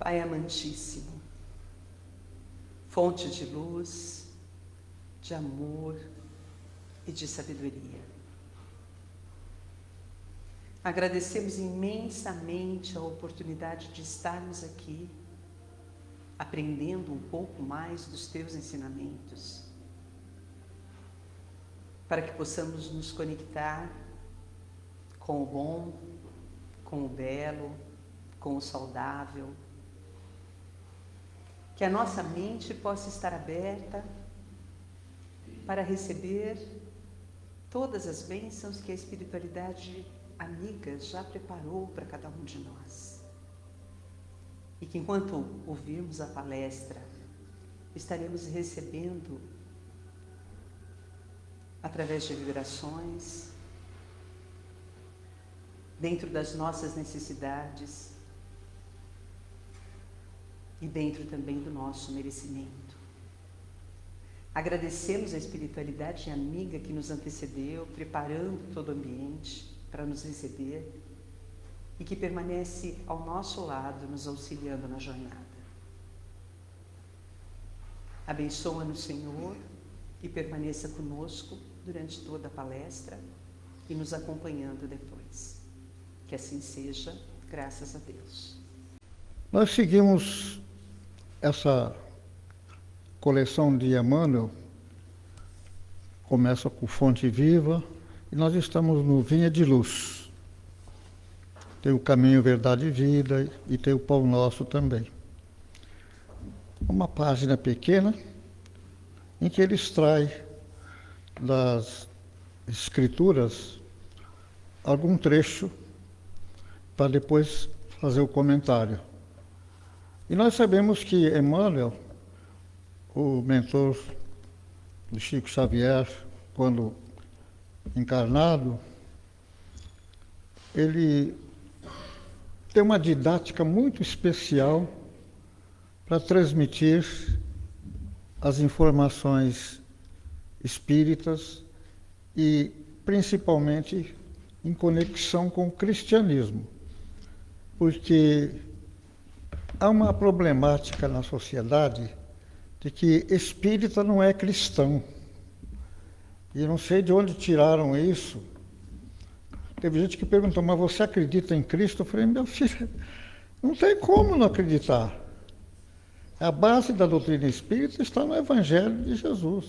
Pai amantíssimo, fonte de luz, de amor e de sabedoria. Agradecemos imensamente a oportunidade de estarmos aqui, aprendendo um pouco mais dos teus ensinamentos, para que possamos nos conectar com o bom, com o belo, com o saudável, que a nossa mente possa estar aberta para receber todas as bênçãos que a espiritualidade amiga já preparou para cada um de nós. E que enquanto ouvirmos a palestra, estaremos recebendo, através de vibrações, dentro das nossas necessidades e dentro também do nosso merecimento. Agradecemos a espiritualidade amiga que nos antecedeu, preparando todo o ambiente para nos receber e que permanece ao nosso lado, nos auxiliando na jornada. Abençoa-nos, Senhor, e permaneça conosco durante toda a palestra e nos acompanhando depois. Que assim seja, graças a Deus. Nós seguimos essa coleção de Emmanuel, começa com Fonte Viva, e nós estamos no Vinha de Luz. Tem o Caminho, Verdade e Vida, e tem o Pão Nosso também. Uma página pequena, em que ele extrai das Escrituras algum trecho, para depois fazer o comentário. E nós sabemos que Emmanuel, o mentor do Chico Xavier, quando encarnado, ele tem uma didática muito especial para transmitir as informações espíritas e principalmente em conexão com o cristianismo, porque há uma problemática na sociedade de que espírita não é cristão. E eu não sei de onde tiraram isso. Teve gente que perguntou, mas você acredita em Cristo? Eu falei, meu filho, não tem como não acreditar. A base da doutrina espírita está no Evangelho de Jesus.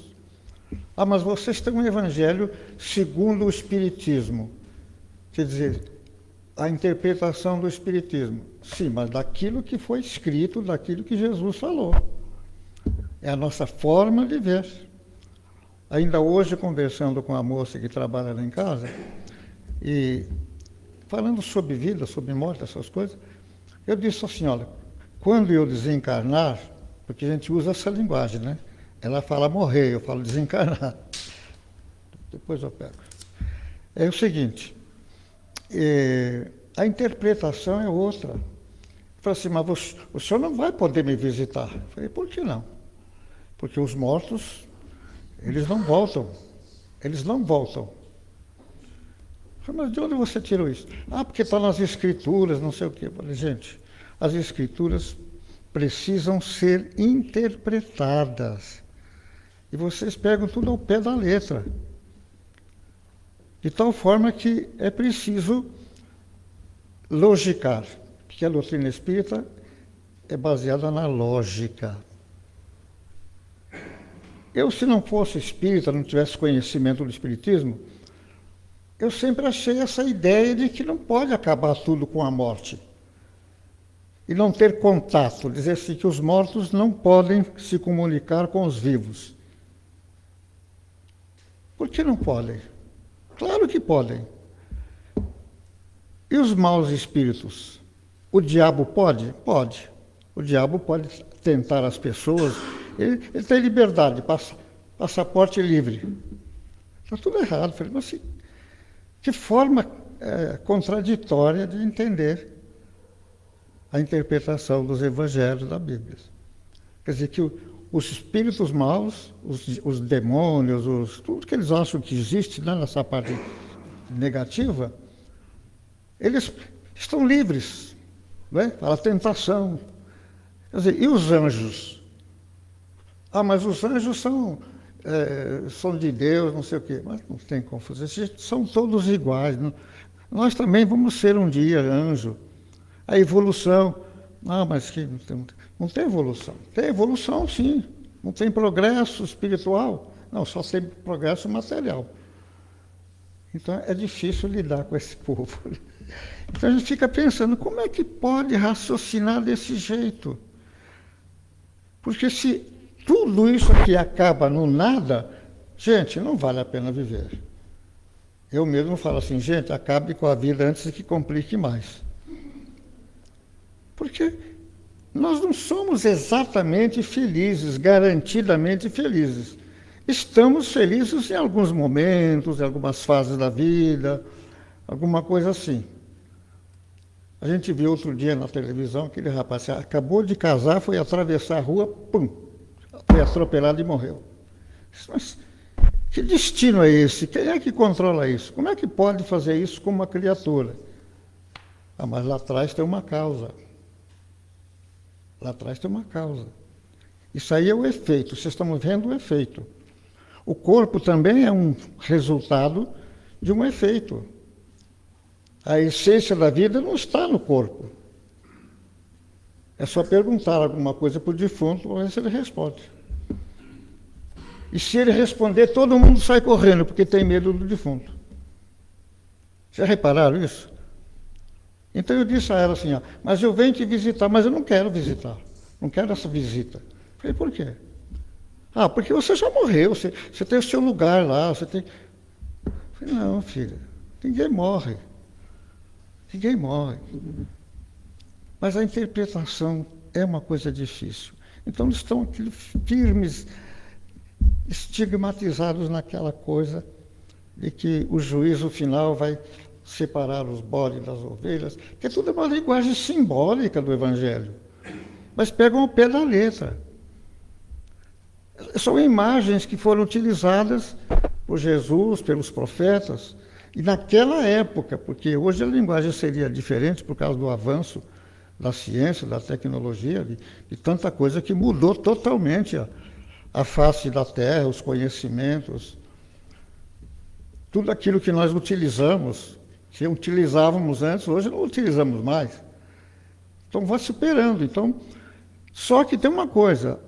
Ah, mas vocês têm um Evangelho segundo o Espiritismo. Quer dizer, a interpretação do Espiritismo. Sim, mas daquilo que foi escrito, daquilo que Jesus falou. É a nossa forma de ver. Ainda hoje, conversando com a moça que trabalha lá em casa, e falando sobre vida, sobre morte, essas coisas, eu disse assim, olha, quando eu desencarnar, porque a gente usa essa linguagem, né? Ela fala morrer, eu falo desencarnar. Depois eu pego. É o seguinte, a interpretação é outra. Eu falei assim, mas o senhor não vai poder me visitar. Eu falei, por que não? Porque os mortos, eles não voltam. Eles não voltam. Eu falei, mas de onde você tirou isso? Ah, porque está nas escrituras, não sei o quê. Eu falei, gente, as escrituras precisam ser interpretadas. E vocês pegam tudo ao pé da letra. De tal forma que é preciso logicar, porque a doutrina espírita é baseada na lógica. Eu, se não fosse espírita, não tivesse conhecimento do espiritismo, eu sempre achei essa ideia de que não pode acabar tudo com a morte. E não ter contato, dizer assim, que os mortos não podem se comunicar com os vivos. Por que não podem? Claro que podem. E os maus espíritos? O diabo pode? Pode. O diabo pode tentar as pessoas. Ele tem liberdade, passaporte livre. Está tudo errado. Falei, mas que forma contraditória de entender a interpretação dos evangelhos da Bíblia. Quer dizer, que os espíritos maus, os demônios, tudo que eles acham que existe, né, nessa parte negativa, eles estão livres, né? Para a tentação. Quer dizer, e os anjos? Ah, mas os anjos são de Deus, não sei o quê. Mas não tem como fazer. São todos iguais. Nós também vamos ser um dia anjo. A evolução. Ah, mas que não tem evolução. Tem evolução, sim. Não tem progresso espiritual. Não, só tem progresso material. Então é difícil lidar com esse povo. Então a gente fica pensando, como é que pode raciocinar desse jeito? Porque se tudo isso aqui acaba no nada, gente, não vale a pena viver. Eu mesmo falo assim, gente, acabe com a vida antes que complique mais. Porque nós não somos exatamente felizes, garantidamente felizes. Estamos felizes em alguns momentos, em algumas fases da vida, alguma coisa assim. A gente viu outro dia na televisão aquele rapaz acabou de casar, foi atravessar a rua, pum, foi atropelado e morreu. Mas que destino é esse? Quem é que controla isso? Como é que pode fazer isso com uma criatura? Ah, mas lá atrás tem uma causa. Lá atrás tem uma causa. Isso aí é o efeito, vocês estão vendo o efeito. O corpo também é um resultado de um efeito. A essência da vida não está no corpo. É só perguntar alguma coisa para o defunto, para ver se ele responde. E se ele responder, todo mundo sai correndo, porque tem medo do defunto. Já repararam isso? Então eu disse a ela assim, ó, mas eu venho te visitar, mas eu não quero visitar. Não quero essa visita. Falei, por quê? Ah, porque você já morreu, você tem o seu lugar lá, você tem... Falei, não, filha, ninguém morre. Ninguém morre. Mas a interpretação é uma coisa difícil. Então eles estão aqui firmes, estigmatizados naquela coisa de que o juízo final vai separar os bodes das ovelhas, que tudo é uma linguagem simbólica do Evangelho. Mas pegam ao pé da letra. São imagens que foram utilizadas por Jesus, pelos profetas, e naquela época, porque hoje a linguagem seria diferente por causa do avanço da ciência, da tecnologia, de tanta coisa que mudou totalmente a face da Terra, os conhecimentos, tudo aquilo que nós utilizamos, que utilizávamos antes, hoje não utilizamos mais. Então vai superando. Então, só que tem uma coisa,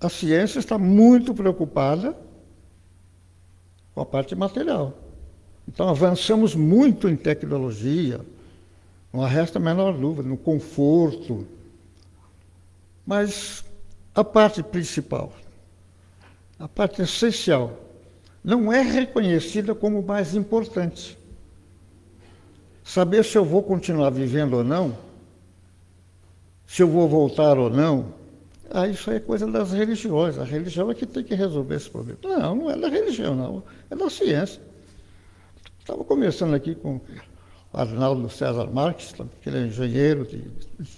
a ciência está muito preocupada com a parte material. Então avançamos muito em tecnologia, não resta a menor dúvida, no conforto. Mas a parte principal, a parte essencial, não é reconhecida como mais importante. Saber se eu vou continuar vivendo ou não, se eu vou voltar ou não, isso aí é coisa das religiões. A religião é que tem que resolver esse problema. Não, não é da religião, não. É da ciência. Estava conversando aqui com o Arnaldo César Marques, que ele é engenheiro,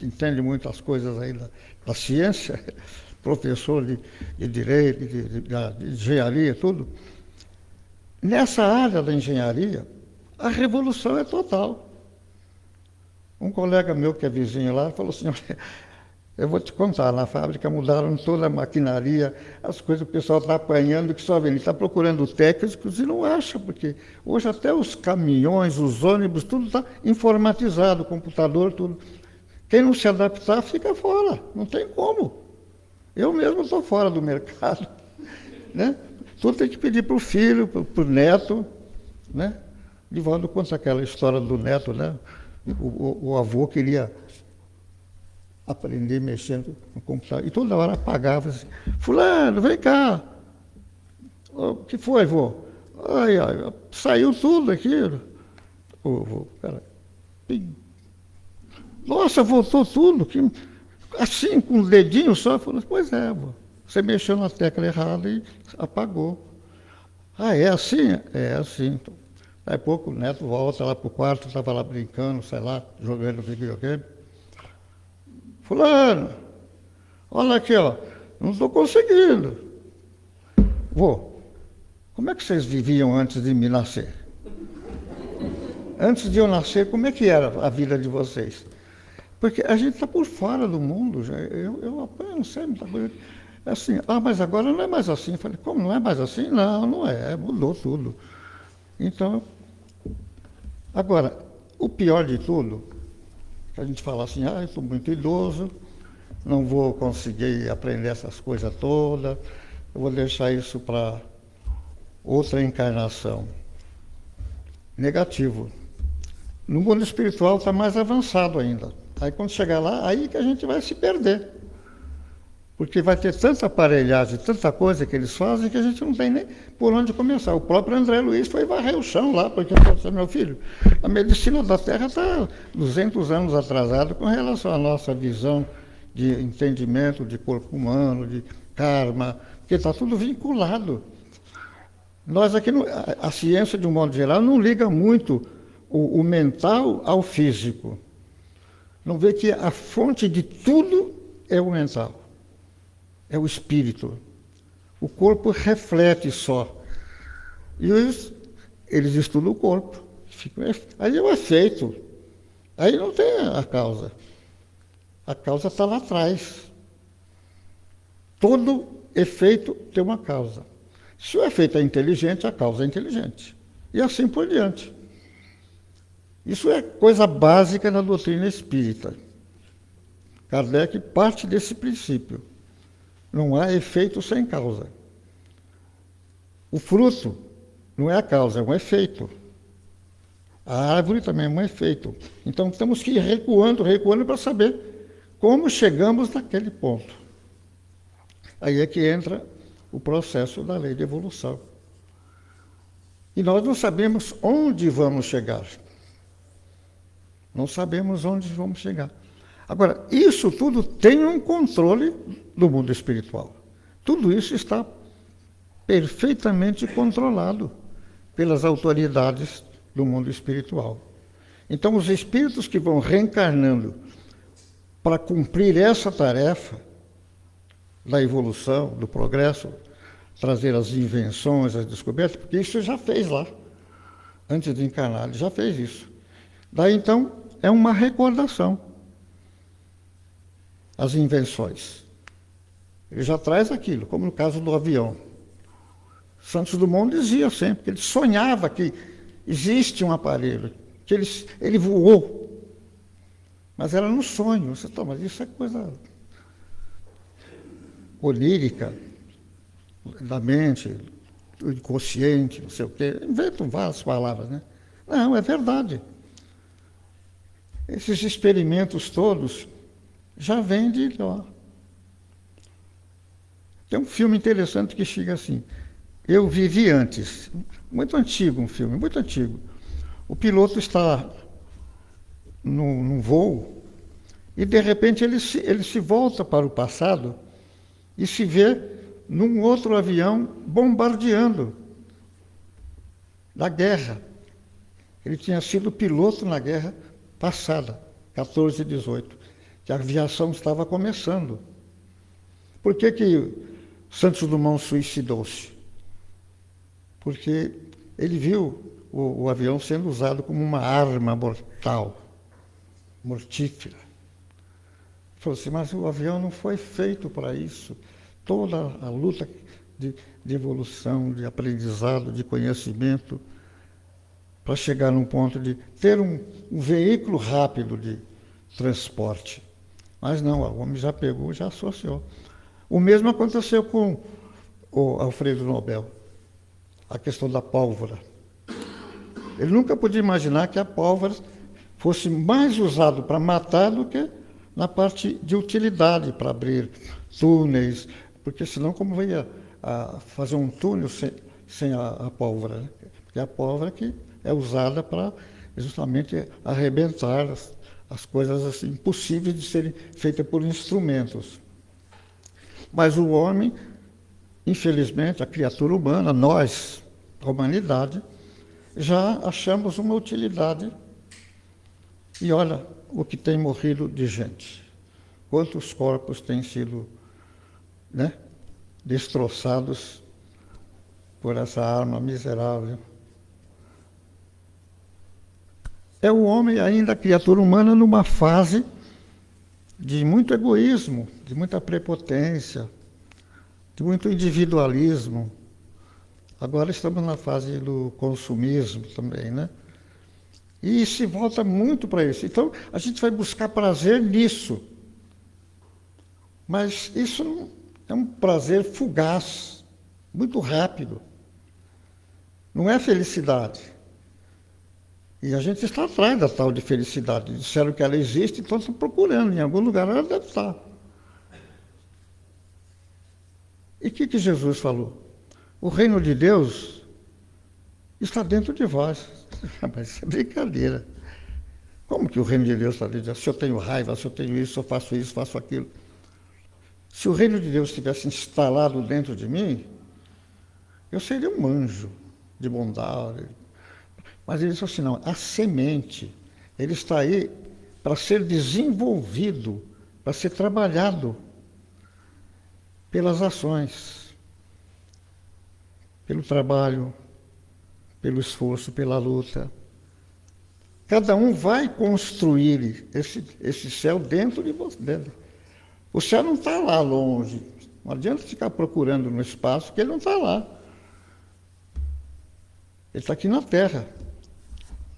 entende muitas coisas aí da ciência, professor de direito, de engenharia, tudo. Nessa área da engenharia, a revolução é total. Um colega meu que é vizinho lá falou assim, eu vou te contar, na fábrica mudaram toda a maquinaria, as coisas, o pessoal está apanhando, que só vem, ele está procurando técnicos e não acha, porque hoje até os caminhões, os ônibus, tudo está informatizado, computador, tudo. Quem não se adaptar fica fora, não tem como. Eu mesmo estou fora do mercado, né? Tudo tem que pedir para o filho, para o neto, né? Divaldo conta aquela história do neto, né? O avô queria aprender mexendo no computador. E toda hora apagava assim, fulano, vem cá. O que foi, vô? Ai, saiu tudo aquilo. Vô, peraí. Nossa, voltou tudo. Assim, com o dedinho só. Falei, pois é, vô. Você mexeu na tecla errada e apagou. Ah, é assim? É assim. Daí a pouco o neto volta lá pro quarto, estava lá brincando, sei lá, jogando videogame. Fulano, olha aqui, ó, não estou conseguindo. Vô, como é que vocês viviam antes de me nascer? Antes de eu nascer, como é que era a vida de vocês? Porque a gente está por fora do mundo. Já. Eu não sei muita coisa. É assim, mas agora não é mais assim. Eu falei, como não é mais assim? Não, não é, mudou tudo. Então, agora, o pior de tudo, que a gente fala assim, eu estou muito idoso, não vou conseguir aprender essas coisas todas, eu vou deixar isso para outra encarnação. Negativo. No mundo espiritual está mais avançado ainda. Aí quando chegar lá, aí que a gente vai se perder. Porque vai ter tanta aparelhagem, tanta coisa que eles fazem que a gente não tem nem por onde começar. O próprio André Luiz foi varrer o chão lá, porque falou, meu filho, a medicina da Terra está 200 anos atrasada com relação à nossa visão de entendimento de corpo humano, de karma, porque está tudo vinculado. Nós aqui, a ciência, de um modo geral, não liga muito o mental ao físico. Não vê que a fonte de tudo é o mental. É o espírito. O corpo reflete só. E eles estudam o corpo. Aí é o efeito. Aí não tem a causa. A causa está lá atrás. Todo efeito tem uma causa. Se o efeito é inteligente, a causa é inteligente. E assim por diante. Isso é coisa básica na doutrina espírita. Kardec parte desse princípio. Não há efeito sem causa. O fruto não é a causa, é um efeito. A árvore também é um efeito. Então temos que ir recuando para saber como chegamos naquele ponto. Aí é que entra o processo da lei de evolução. E nós não sabemos onde vamos chegar. Não sabemos onde vamos chegar. Agora, isso tudo tem um controle do mundo espiritual. Tudo isso está perfeitamente controlado pelas autoridades do mundo espiritual. Então, os espíritos que vão reencarnando para cumprir essa tarefa da evolução, do progresso, trazer as invenções, as descobertas, porque isso já fez lá. Antes de encarnar, ele já fez isso. Daí, então, é uma recordação. As invenções. Ele já traz aquilo, como no caso do avião. Santos Dumont dizia sempre que ele sonhava que existe um aparelho, que ele voou. Mas era no sonho. Você, mas isso é coisa onírica, da mente, do inconsciente, não sei o quê. Inventam várias palavras, né? Não, é verdade. Esses experimentos todos já vem de lá. Tem um filme interessante que chega assim. Eu vivi antes. Muito antigo um filme, muito antigo. O piloto está num voo e, de repente, ele se volta para o passado e se vê num outro avião bombardeando da guerra. Ele tinha sido piloto na guerra passada, 14 e 18. Que a aviação estava começando. Por que Santos Dumont suicidou-se? Porque ele viu o avião sendo usado como uma arma mortal, mortífera. Ele falou assim, mas o avião não foi feito para isso. Toda a luta de evolução, de aprendizado, de conhecimento, para chegar num ponto de ter um veículo rápido de transporte. Mas não, o homem já pegou, já associou. O mesmo aconteceu com o Alfredo Nobel, a questão da pólvora. Ele nunca podia imaginar que a pólvora fosse mais usada para matar do que na parte de utilidade, para abrir túneis, porque senão como ia fazer um túnel sem a pólvora? Né? Porque a pólvora que é usada para justamente arrebentar as coisas assim, impossíveis de serem feitas por instrumentos. Mas o homem, infelizmente, a criatura humana, nós, a humanidade, já achamos uma utilidade. E olha o que tem morrido de gente. Quantos corpos têm sido, né, destroçados por essa arma miserável. É o homem, ainda a criatura humana, numa fase de muito egoísmo, de muita prepotência, de muito individualismo. Agora estamos na fase do consumismo também, né? E se volta muito para isso. Então, a gente vai buscar prazer nisso. Mas isso é um prazer fugaz, muito rápido. Não é felicidade. E a gente está atrás da tal de felicidade. Disseram que ela existe, então estão procurando. Em algum lugar ela deve estar. E o que Jesus falou? O reino de Deus está dentro de vós. Mas isso é brincadeira. Como que o reino de Deus está dentro de vós? Se eu tenho raiva, se eu tenho isso, eu faço isso, faço aquilo. Se o reino de Deus estivesse instalado dentro de mim, eu seria um anjo de bondade. Mas ele disse assim, não, a semente, ele está aí para ser desenvolvido, para ser trabalhado pelas ações, pelo trabalho, pelo esforço, pela luta. Cada um vai construir esse céu dentro de você. O céu não está lá longe. Não adianta ficar procurando no espaço, porque ele não está lá. Ele está aqui na Terra,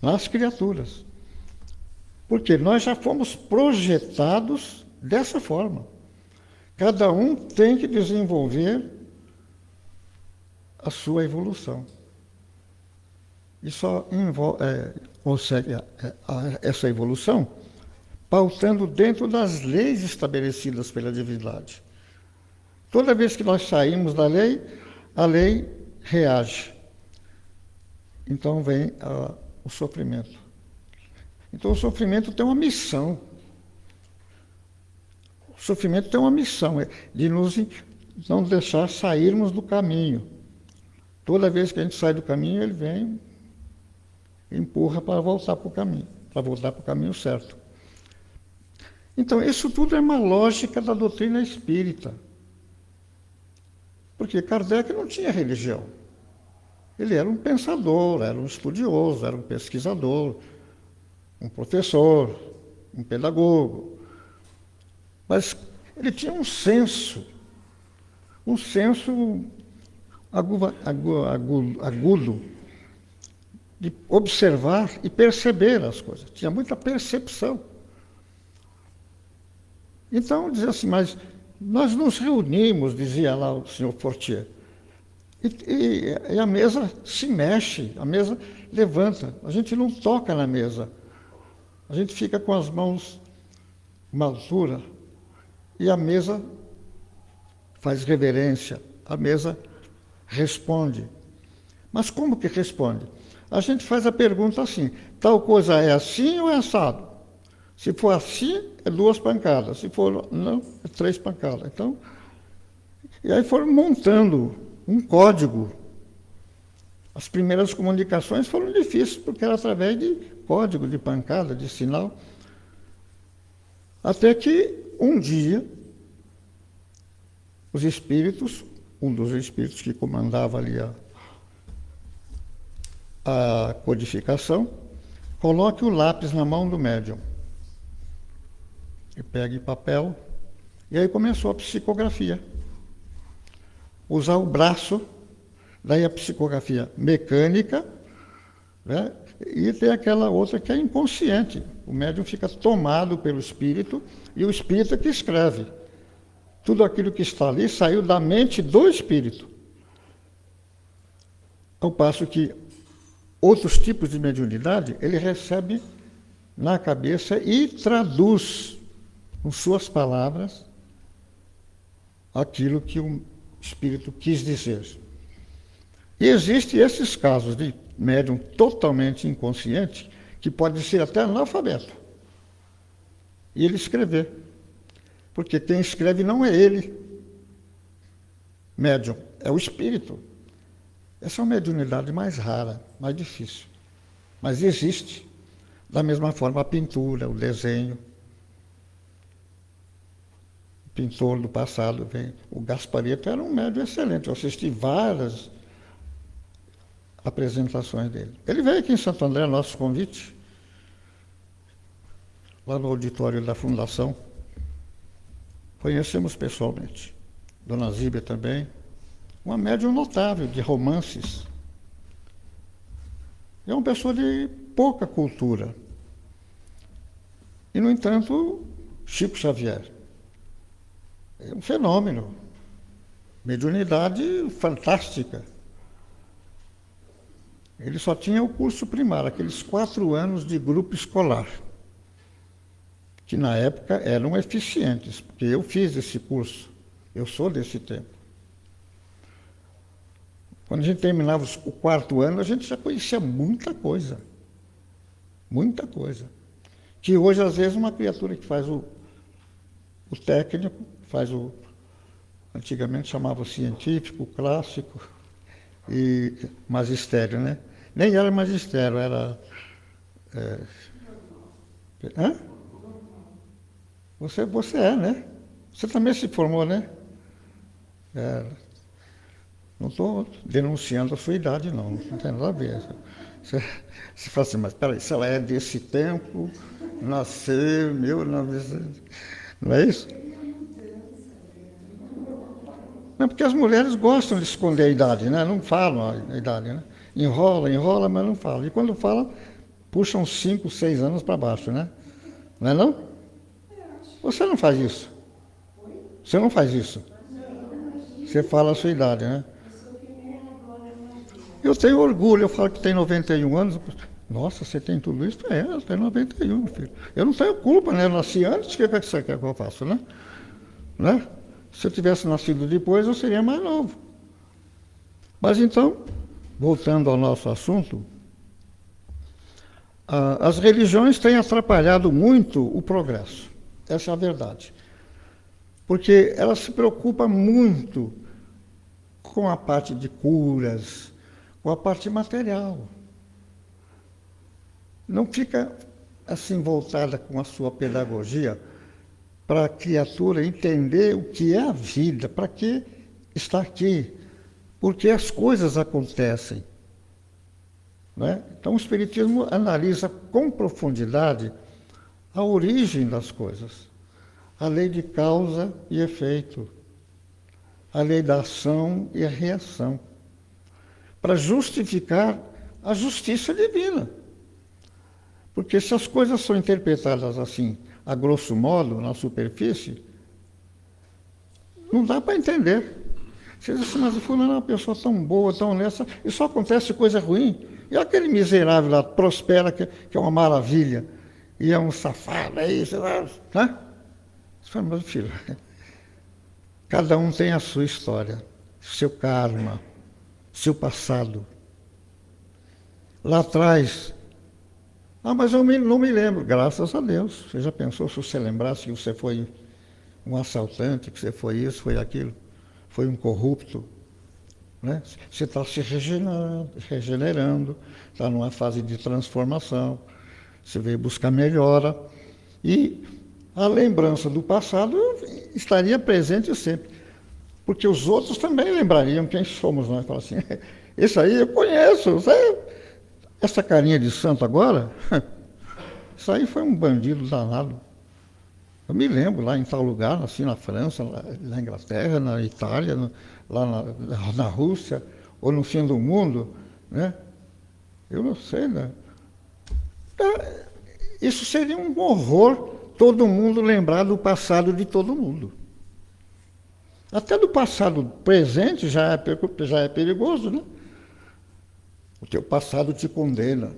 nas criaturas. Porque nós já fomos projetados dessa forma. Cada um tem que desenvolver a sua evolução. E só consegue essa evolução pautando dentro das leis estabelecidas pela divindade. Toda vez que nós saímos da lei, a lei reage. Então vem o sofrimento. Então o sofrimento tem uma missão. O sofrimento tem uma missão, de nos não deixar sairmos do caminho. Toda vez que a gente sai do caminho, ele vem e empurra para voltar para o caminho certo. Então, isso tudo é uma lógica da doutrina espírita. Porque Kardec não tinha religião. Ele era um pensador, era um estudioso, era um pesquisador, um professor, um pedagogo. Mas ele tinha um senso agudo de observar e perceber as coisas. Tinha muita percepção. Então, dizia assim, mas nós nos reunimos, dizia lá o senhor Fortier, e a mesa se mexe, a mesa levanta, a gente não toca na mesa, a gente fica com as mãos uma altura e a mesa faz reverência, a mesa responde. Mas como que responde? A gente faz a pergunta assim, tal coisa é assim ou é assado? Se for assim, é 2 pancadas. Se for não, é 3 pancadas. Então, e aí foram montando um código. As primeiras comunicações foram difíceis, porque era através de código, de pancada, de sinal. Até que, um dia, os espíritos, um dos espíritos que comandava ali a codificação, coloque o lápis na mão do médium. E pegue papel, e aí começou a psicografia. Usar o braço, daí a psicografia mecânica, né? E tem aquela outra que é inconsciente. O médium fica tomado pelo espírito, e o espírito é que escreve. Tudo aquilo que está ali saiu da mente do espírito. Ao passo que outros tipos de mediunidade, ele recebe na cabeça e traduz com suas palavras aquilo que o espírito quis dizer. E existem esses casos de médium totalmente inconsciente, que pode ser até analfabeto, e ele escrever. Porque quem escreve não é ele, médium, é o espírito. Essa é uma mediunidade mais rara, mais difícil. Mas existe. Da mesma forma, a pintura, o desenho. O pintor do passado vem. O Gasparetto era um médium excelente. Eu assisti várias apresentações dele. Ele veio aqui em Santo André, nosso convite, lá no auditório da Fundação. Conhecemos pessoalmente. Dona Zíbia também. Uma médium notável de romances. É uma pessoa de pouca cultura. E, no entanto, Chico Xavier é um fenômeno. Mediunidade fantástica. Ele só tinha o curso primário, aqueles 4 anos de grupo escolar, que na época eram eficientes, porque eu fiz esse curso, eu sou desse tempo. Quando a gente terminava o 4º ano, a gente já conhecia muita coisa. Muita coisa. Que hoje, às vezes, uma criatura que faz o técnico, faz o... Antigamente chamava o científico, o clássico e magistério, né? Nem era magistério, era... Hã? Você é, né? Você também se formou, né? Não estou denunciando a sua idade, não tem nada a ver. Você fala assim, mas peraí, se ela é desse tempo, nasceu, 1900... Não é isso? Não, porque as mulheres gostam de esconder a idade, né? Não falam a idade, né? Enrola, mas não falam. E quando fala, puxam 5, 6 anos para baixo, né? Não é não? Você não faz isso. Você não faz isso. Você fala a sua idade, né? Eu tenho orgulho, eu falo que tem 91 anos. Nossa, você tem tudo isso? Eu tenho 91, filho. Eu não tenho culpa, né? Eu nasci antes, o que você quer que eu faça, né? Se eu tivesse nascido depois, eu seria mais novo. Mas então, voltando ao nosso assunto, as religiões têm atrapalhado muito o progresso. Essa é a verdade. Porque elas se preocupam muito com a parte de curas, com a parte material. Não fica assim voltada com a sua pedagogia para a criatura entender o que é a vida, para que está aqui, porque as coisas acontecem. Né? Então o Espiritismo analisa com profundidade a origem das coisas, a lei de causa e efeito, a lei da ação e a reação, para justificar a justiça divina. Porque se as coisas são interpretadas assim, a grosso modo, na superfície, não dá para entender. Você diz assim, mas o fulano é uma pessoa tão boa, tão honesta, e só acontece coisa ruim. E aquele miserável lá prospera, que é uma maravilha, e é um safado, é isso, né? Você fala, mas filho, cada um tem a sua história, seu karma, seu passado. Lá atrás, mas eu não me lembro, graças a Deus. Você já pensou se você lembrasse que você foi um assaltante, que você foi isso, foi aquilo, foi um corrupto? Né? Você está se regenerando, está numa fase de transformação, você veio buscar melhora. E a lembrança do passado estaria presente sempre, porque os outros também lembrariam quem somos nós. Fala assim, esse aí eu conheço, essa carinha de santo agora, isso aí foi um bandido danado. Eu me lembro lá em tal lugar, assim na França, lá na Inglaterra, na Itália, lá na Rússia, ou no fim do mundo, né? Eu não sei, né? Isso seria um horror, todo mundo lembrar do passado de todo mundo. Até do passado presente já é perigoso, né? O teu passado te condena.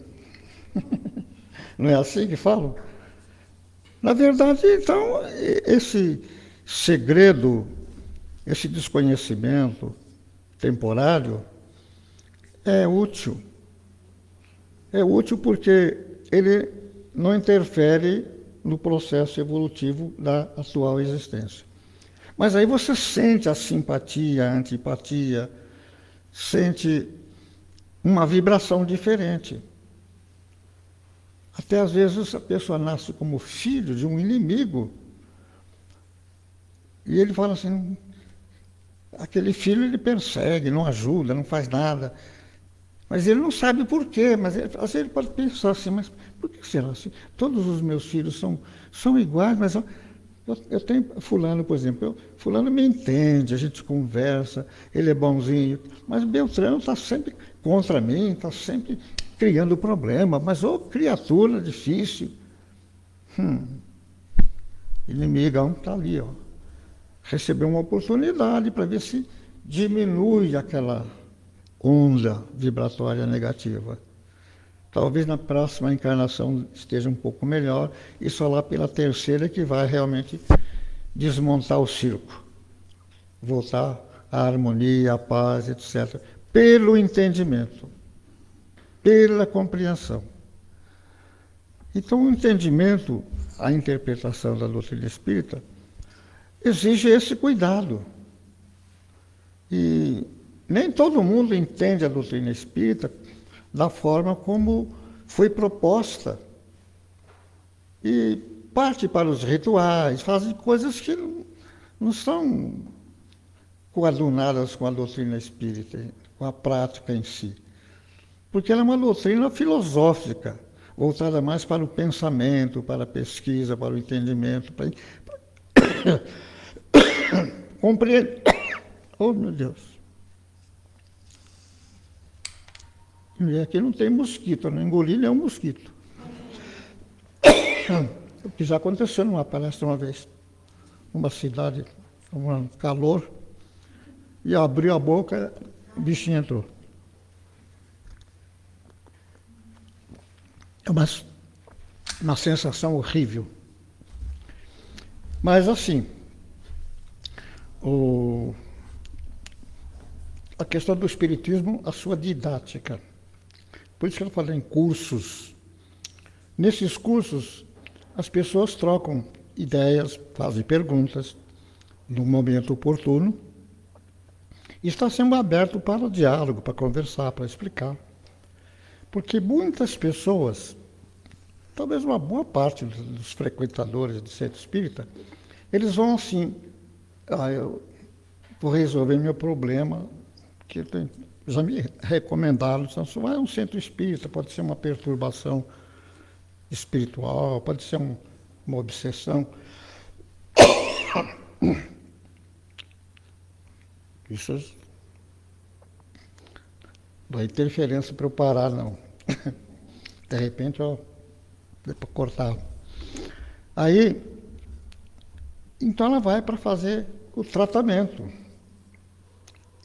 Não é assim que falam? Na verdade, então, esse segredo, esse desconhecimento temporário é útil. É útil porque ele não interfere no processo evolutivo da atual existência. Mas aí você sente a simpatia, a antipatia, sente uma vibração diferente. Até às vezes a pessoa nasce como filho de um inimigo e ele fala assim, aquele filho ele persegue, não ajuda, não faz nada. Mas ele não sabe por quê, mas ele pode pensar assim, mas por que será assim? Todos os meus filhos são iguais, mas Eu tenho fulano, por exemplo, fulano me entende, a gente conversa, ele é bonzinho, mas Beltrano está sempre contra mim, está sempre criando problema, mas ô criatura difícil. Inimigão está ali, ó. Recebeu uma oportunidade para ver se diminui aquela onda vibratória negativa. Talvez na próxima encarnação esteja um pouco melhor, e só lá pela terceira que vai realmente desmontar o circo, voltar à harmonia, à paz, etc. Pelo entendimento, pela compreensão. Então, o entendimento, a interpretação da doutrina espírita, exige esse cuidado. E nem todo mundo entende a doutrina espírita da forma como foi proposta. E parte para os rituais, fazem coisas que não são coadunadas com a doutrina espírita, com a prática em si. Porque ela é uma doutrina filosófica, voltada mais para o pensamento, para a pesquisa, para o entendimento, para compreender. Oh, meu Deus! E aqui não tem mosquito, eu não engoli nenhum mosquito. O que já aconteceu numa palestra uma vez, numa cidade, um calor, e abriu a boca, o bichinho entrou. É uma sensação horrível. Mas assim, a questão do espiritismo, a sua didática. Por isso que eu falei em cursos. Nesses cursos, as pessoas trocam ideias, fazem perguntas no momento oportuno, e está sendo aberto para o diálogo, para conversar, para explicar. Porque muitas pessoas, talvez uma boa parte dos frequentadores do centro espírita, eles vão assim, eu vou resolver meu problema, que já me recomendaram, então, vai a um centro espírita, pode ser uma perturbação espiritual, pode ser uma obsessão. Isso não é interferência para eu parar, não. De repente, dá para cortar. Aí, então ela vai para fazer o tratamento.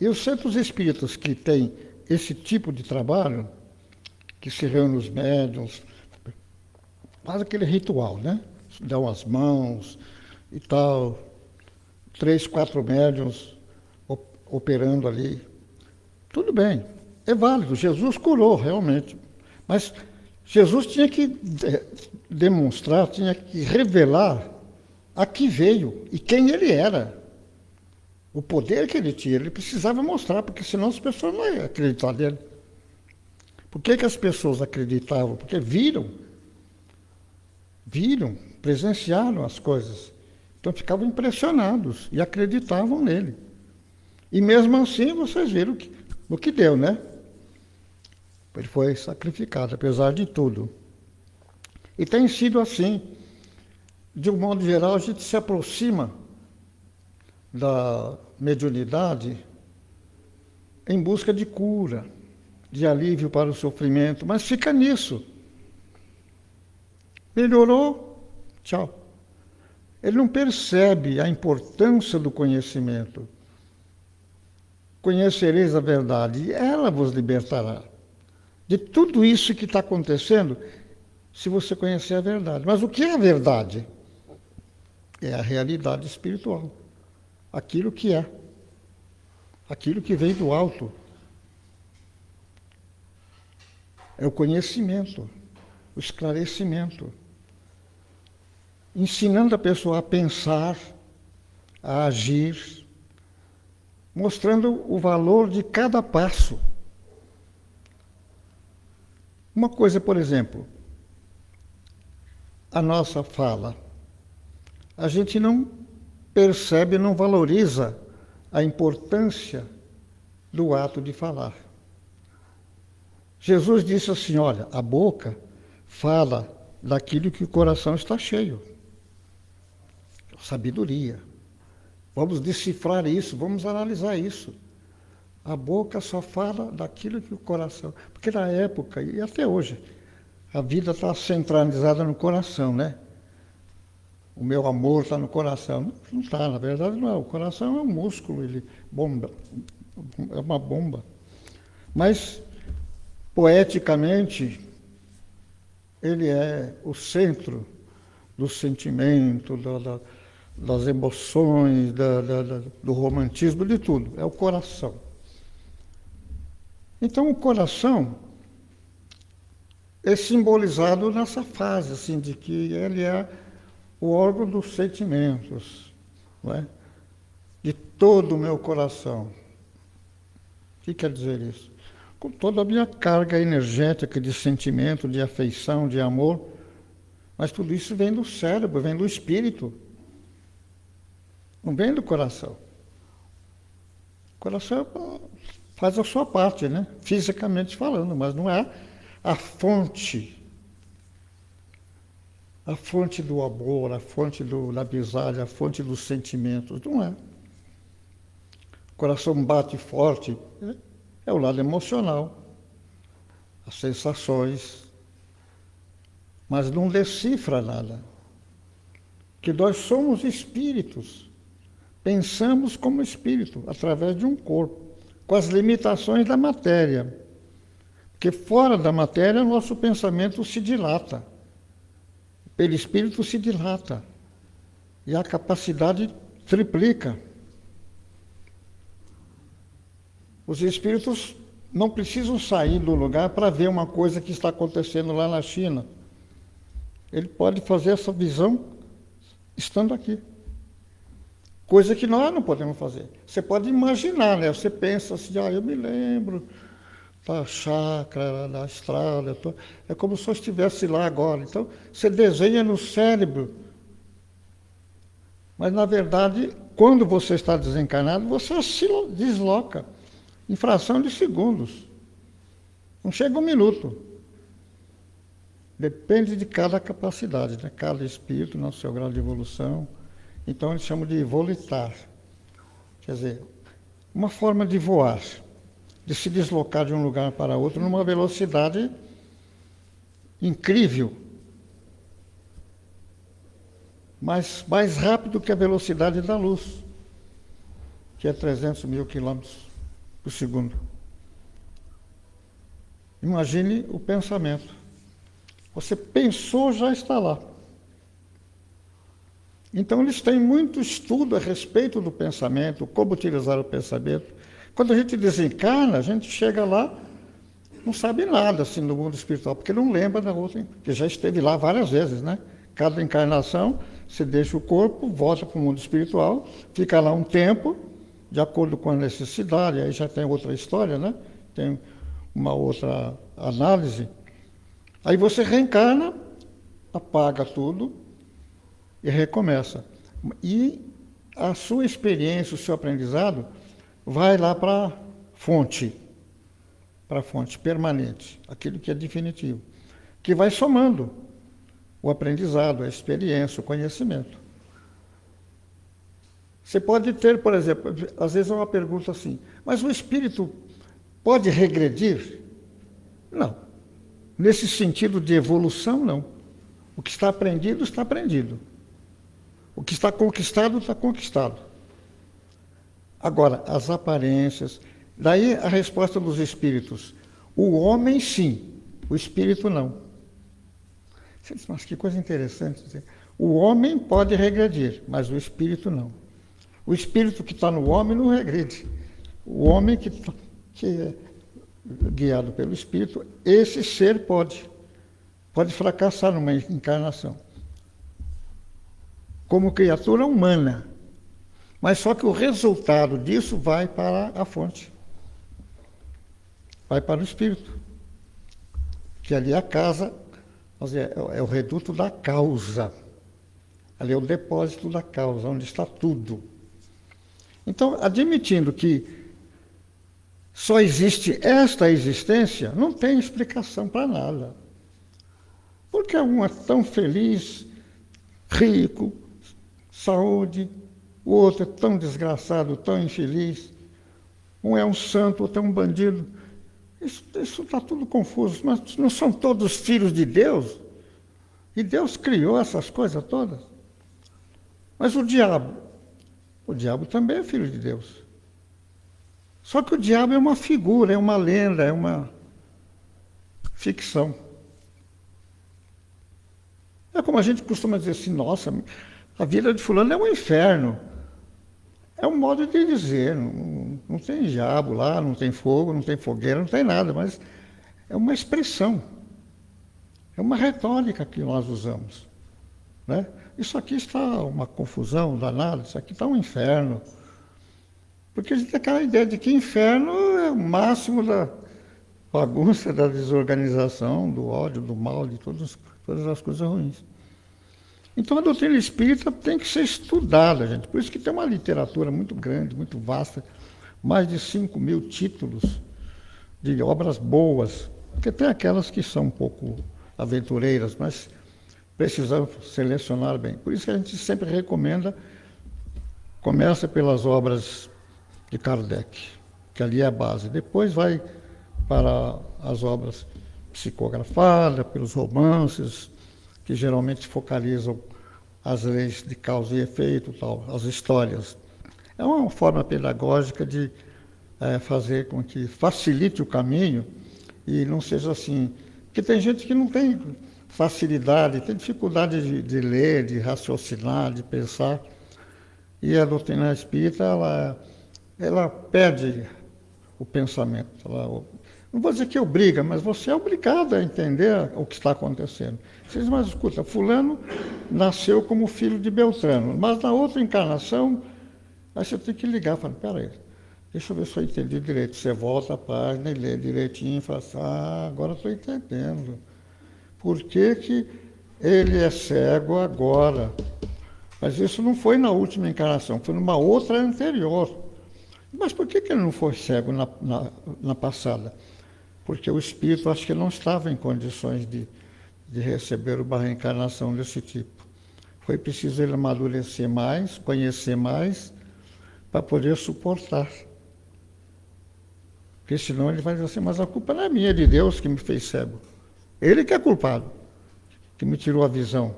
E os centros espíritas que têm esse tipo de trabalho, que se reúnem os médiuns, faz aquele ritual, né? Dão as mãos e tal, 3, 4 médiuns operando ali. Tudo bem, é válido, Jesus curou realmente. Mas Jesus tinha que demonstrar, tinha que revelar a que veio e quem ele era. O poder que ele tinha, ele precisava mostrar, porque senão as pessoas não iam acreditar nele. Por que as pessoas acreditavam? Porque viram, presenciaram as coisas. Então ficavam impressionados e acreditavam nele. E mesmo assim, vocês viram o que deu, né? Ele foi sacrificado, apesar de tudo. E tem sido assim. De um modo geral, a gente se aproxima da mediunidade em busca de cura, de alívio para o sofrimento, mas fica nisso. Melhorou, tchau. Ele não percebe a importância do conhecimento. Conhecereis a verdade, e ela vos libertará de tudo isso que está acontecendo, se você conhecer a verdade. Mas o que é a verdade? É a realidade espiritual. Aquilo que é. Aquilo que vem do alto. É o conhecimento, o esclarecimento. Ensinando a pessoa a pensar, a agir, mostrando o valor de cada passo. Uma coisa, por exemplo, a nossa fala. A gente não percebe, não valoriza a importância do ato de falar. Jesus disse assim, olha, a boca fala daquilo que o coração está cheio. sabedoria. Vamos decifrar isso, vamos analisar isso. A boca só fala daquilo que o coração... Porque na época, e até hoje, a vida está centralizada no coração, né? O meu amor está no coração. Não está, na verdade não é. O coração é um músculo, ele bomba. É uma bomba. Mas, poeticamente, ele é o centro do sentimento, das emoções, do romantismo, de tudo. É o coração. Então, o coração é simbolizado nessa fase, assim, de que ele é o órgão dos sentimentos, não é? De todo o meu coração. O que quer dizer isso? Com toda a minha carga energética de sentimento, de afeição, de amor, mas tudo isso vem do cérebro, vem do espírito, não vem do coração. O coração faz a sua parte, né? Fisicamente falando, mas não é a fonte do amor, a fonte da amizade, a fonte dos sentimentos, não é. O coração bate forte, é o lado emocional, as sensações, mas não decifra nada. Que nós somos espíritos, pensamos como espírito, através de um corpo, com as limitações da matéria. Porque fora da matéria, o nosso pensamento se dilata. Pelo espírito se dilata. E a capacidade triplica. Os espíritos não precisam sair do lugar para ver uma coisa que está acontecendo lá na China. Ele pode fazer essa visão estando aqui. Coisa que nós não podemos fazer. Você pode imaginar, né? Você pensa assim, eu me lembro da chácara, da estrada, é como se eu estivesse lá agora. Então, você desenha no cérebro. Mas, na verdade, quando você está desencarnado, você se desloca em fração de segundos. Não chega um minuto. Depende de cada capacidade, né? Cada espírito no seu grau de evolução. Então, eles chamam de volitar. Quer dizer, uma forma de voar, de se deslocar de um lugar para outro numa velocidade incrível. Mas mais rápido que a velocidade da luz, que é 300 mil quilômetros por segundo. Imagine o pensamento. Você pensou, já está lá. Então, eles têm muito estudo a respeito do pensamento, como utilizar o pensamento. Quando a gente desencarna, a gente chega lá, não sabe nada assim do mundo espiritual, porque não lembra da outra, porque já esteve lá várias vezes, né? Cada encarnação, você deixa o corpo, volta para o mundo espiritual, fica lá um tempo, de acordo com a necessidade, aí já tem outra história, né? Tem uma outra análise. Aí você reencarna, apaga tudo, e recomeça. E a sua experiência, o seu aprendizado, vai lá para a fonte permanente, aquilo que é definitivo, que vai somando o aprendizado, a experiência, o conhecimento. Você pode ter, por exemplo, às vezes é uma pergunta assim, mas o espírito pode regredir? Não. Nesse sentido de evolução, não. O que está aprendido, está aprendido. O que está conquistado, está conquistado. Agora, as aparências... Daí a resposta dos espíritos. O homem, sim. O espírito, não. Mas que coisa interessante. O homem pode regredir, mas o espírito, não. O espírito que está no homem não regride. O homem que é guiado pelo espírito, esse ser pode fracassar numa encarnação. Como criatura humana. Mas só que o resultado disso vai para a fonte. Vai para o espírito. Que ali é a casa, é o reduto da causa. Ali é o depósito da causa, onde está tudo. Então, admitindo que só existe esta existência, não tem explicação para nada. Porque um é tão feliz, rico, saúde, o outro é tão desgraçado, tão infeliz, um é um santo, outro é um bandido. Isso está tudo confuso, mas não são todos filhos de Deus? E Deus criou essas coisas todas. Mas o diabo também é filho de Deus. Só que o diabo é uma figura, é uma lenda, é uma ficção. É como a gente costuma dizer assim, nossa, a vida de fulano é um inferno. É um modo de dizer, não tem diabo lá, não tem fogo, não tem fogueira, não tem nada, mas é uma expressão. É uma retórica que nós usamos. Né? Isso aqui está uma confusão danada, isso aqui está um inferno. Porque a gente tem aquela ideia de que inferno é o máximo da bagunça, da desorganização, do ódio, do mal, de todas as coisas ruins. Então a doutrina espírita tem que ser estudada, gente. Por isso que tem uma literatura muito grande, muito vasta, mais de 5.000 títulos de obras boas. Porque tem aquelas que são um pouco aventureiras, mas precisamos selecionar bem. Por isso que a gente sempre recomenda, começa pelas obras de Kardec, que ali é a base. Depois vai para as obras psicografadas, pelos romances, que geralmente focalizam as leis de causa e efeito, tal, as histórias. É uma forma pedagógica de fazer com que facilite o caminho e não seja assim. Porque tem gente que não tem facilidade, tem dificuldade de ler, de raciocinar, de pensar. E a doutrina espírita, ela perde o pensamento. Não vou dizer que obriga, mas você é obrigado a entender o que está acontecendo. Vocês, mas escuta, fulano nasceu como filho de Beltrano, mas na outra encarnação, aí você tem que ligar, fala, peraí, deixa eu ver se eu entendi direito. Você volta a página e lê direitinho e fala assim, agora estou entendendo. Por que que ele é cego agora? Mas isso não foi na última encarnação, foi numa outra anterior. Mas por que ele não foi cego na passada? Porque o espírito, acho que não estava em condições de receber uma reencarnação desse tipo. Foi preciso ele amadurecer mais, conhecer mais, para poder suportar. Porque senão ele vai dizer assim, mas a culpa não é minha, é de Deus que me fez cego. Ele que é culpado, que me tirou a visão.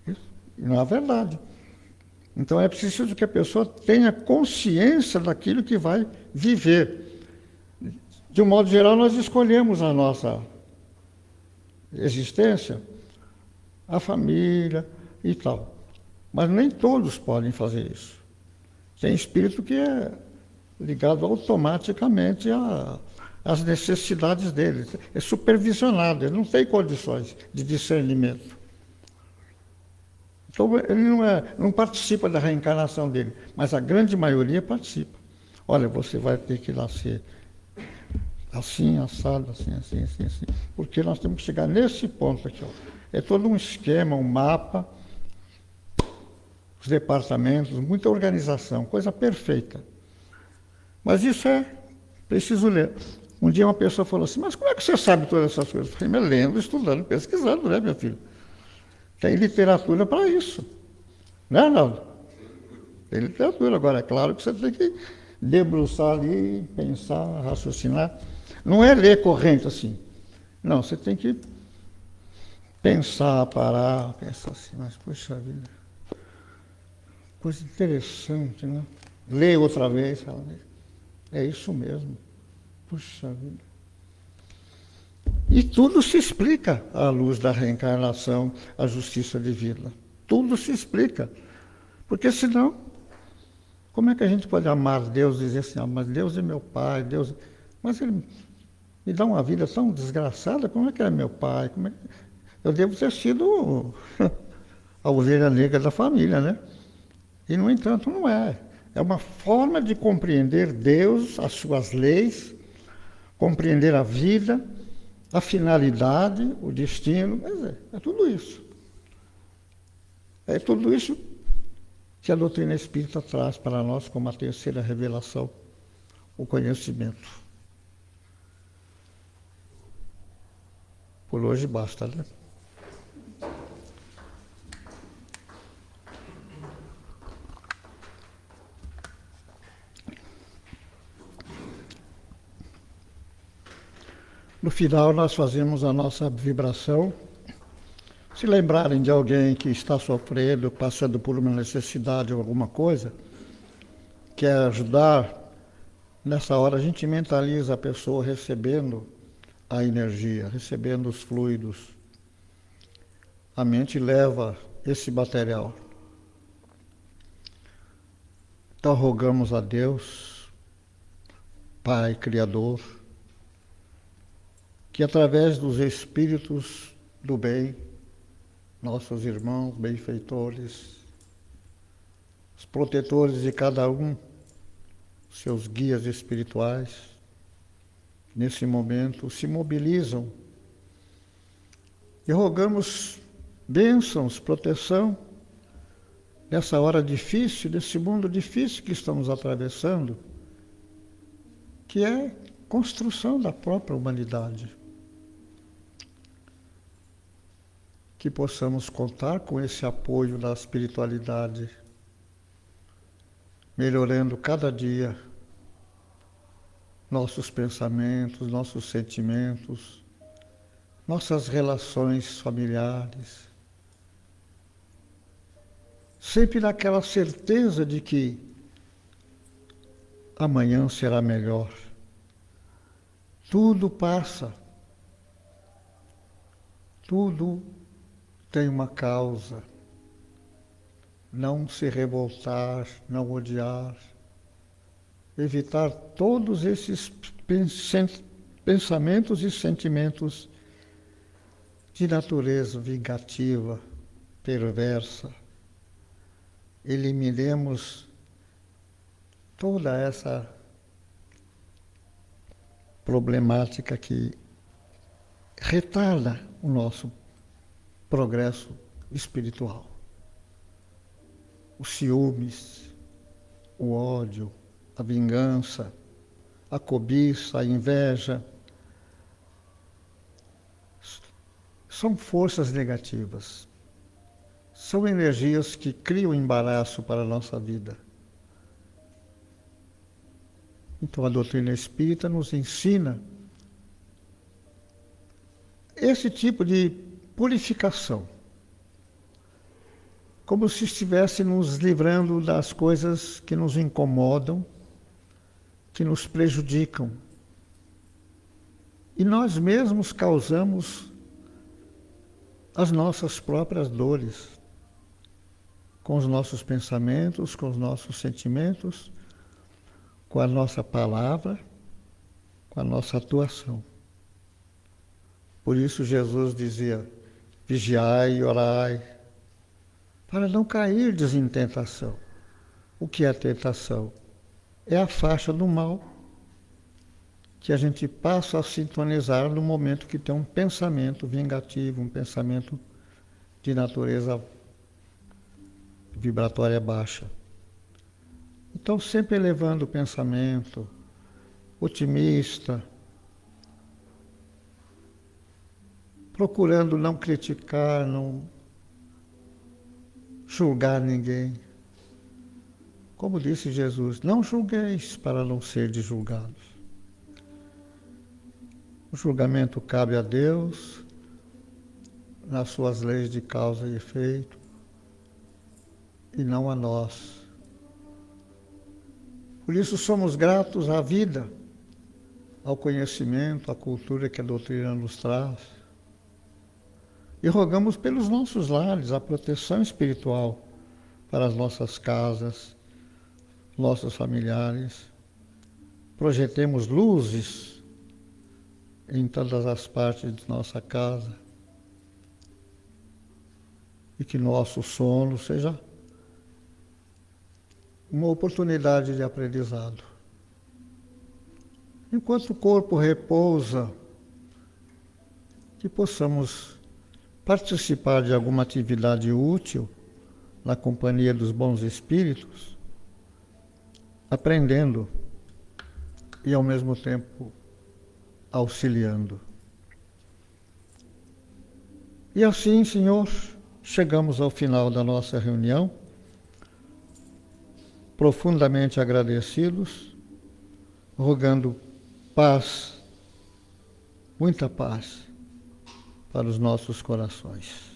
Isso não é verdade. Então é preciso que a pessoa tenha consciência daquilo que vai viver. De um modo geral, nós escolhemos a nossa existência, a família e tal. Mas nem todos podem fazer isso. Tem espírito que é ligado automaticamente às necessidades dele. É supervisionado, ele não tem condições de discernimento. Então, ele não participa da reencarnação dele, mas a grande maioria participa. Olha, você vai ter que nascer assim, assado, assim, assim, assim, assim. Porque nós temos que chegar nesse ponto aqui. Ó. É todo um esquema, um mapa, os departamentos, muita organização, coisa perfeita. Mas isso é preciso ler. Um dia uma pessoa falou assim, mas como é que você sabe todas essas coisas? Eu falei, mas lendo, estudando, pesquisando, né, meu filho? Tem literatura para isso. Não é, Arnaldo? Tem literatura. Agora, é claro que você tem que debruçar ali, pensar, raciocinar. Não é ler corrente assim. Não, você tem que pensar, parar, pensar assim, mas, poxa vida, coisa interessante, né? Ler outra vez, fala, é isso mesmo. Puxa vida. E tudo se explica à luz da reencarnação, a justiça divina. Tudo se explica. Porque senão, como é que a gente pode amar Deus e dizer assim, mas Deus é meu pai, Deus... Mas ele me dá uma vida tão desgraçada, como é que é meu pai? Eu devo ter sido a ovelha negra da família, né? E, no entanto, não é. É uma forma de compreender Deus, as suas leis, compreender a vida, a finalidade, o destino, é tudo isso. É tudo isso que a doutrina espírita traz para nós como a terceira revelação, o conhecimento. Por hoje basta, né? No final, nós fazemos a nossa vibração. Se lembrarem de alguém que está sofrendo, passando por uma necessidade ou alguma coisa, quer ajudar, nessa hora a gente mentaliza a pessoa recebendo a energia, recebendo os fluidos. A mente leva esse material. Então rogamos a Deus, Pai Criador, que através dos espíritos do bem, nossos irmãos benfeitores, os protetores de cada um, seus guias espirituais, nesse momento se mobilizam e rogamos bênçãos, proteção, nessa hora difícil, desse mundo difícil que estamos atravessando, que é construção da própria humanidade. Que possamos contar com esse apoio da espiritualidade, melhorando cada dia nossos pensamentos, nossos sentimentos, nossas relações familiares, sempre naquela certeza de que amanhã será melhor. Tudo passa, tudo tem uma causa. Não se revoltar, não odiar, evitar todos esses pensamentos e sentimentos de natureza vingativa, perversa. Eliminemos toda essa problemática que retarda o nosso progresso espiritual. Os ciúmes, o ódio, a vingança, a cobiça, a inveja, são forças negativas. São energias que criam embaraço para a nossa vida. Então a doutrina espírita nos ensina esse tipo de purificação, como se estivesse nos livrando das coisas que nos incomodam, que nos prejudicam. E nós mesmos causamos as nossas próprias dores, com os nossos pensamentos, com os nossos sentimentos, com a nossa palavra, com a nossa atuação. Por isso Jesus dizia: vigiai e orai, para não cairdes em tentação. O que é a tentação? É a faixa do mal que a gente passa a sintonizar no momento que tem um pensamento vingativo, um pensamento de natureza vibratória baixa. Então, sempre elevando o pensamento, otimista, procurando não criticar, não julgar ninguém. Como disse Jesus, não julgueis para não serdes julgados. O julgamento cabe a Deus, nas suas leis de causa e efeito, e não a nós. Por isso somos gratos à vida, ao conhecimento, à cultura que a doutrina nos traz. E rogamos pelos nossos lares a proteção espiritual para as nossas casas, nossos familiares. Projetemos luzes em todas as partes de nossa casa. E que nosso sono seja uma oportunidade de aprendizado. Enquanto o corpo repousa, que possamos participar de alguma atividade útil na companhia dos bons espíritos, aprendendo e ao mesmo tempo auxiliando. E assim, Senhor, chegamos ao final da nossa reunião, profundamente agradecidos, rogando paz muita paz para os nossos corações.